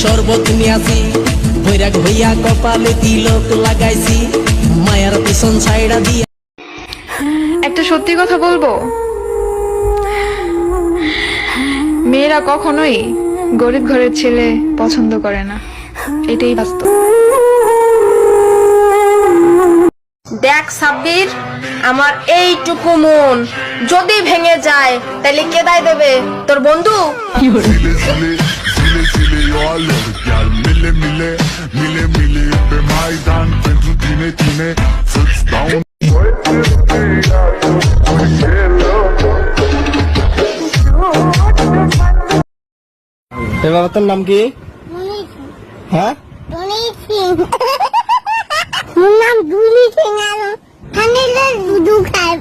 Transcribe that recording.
শরবত নিয়াছি বৈরাগ হইয়া কপালে তিলক লাগাইছি মায়ার পিছন ছাইড়া দিয়া। একটা সত্যি কথা বলবো, মেয়েরা কখনোই গরিব ঘরের ছেলে পছন্দ করে না, এটাই বাস্তব। দেখ সাব্বির, আমার এইটুকু মন যদি ভেঙে যায় তাহলে কে দায় দেবে? তোর বন্ধু? বাবা তোর নাম কি? হ্যাঁ নাম দুলি সিং আর দুধু খায়।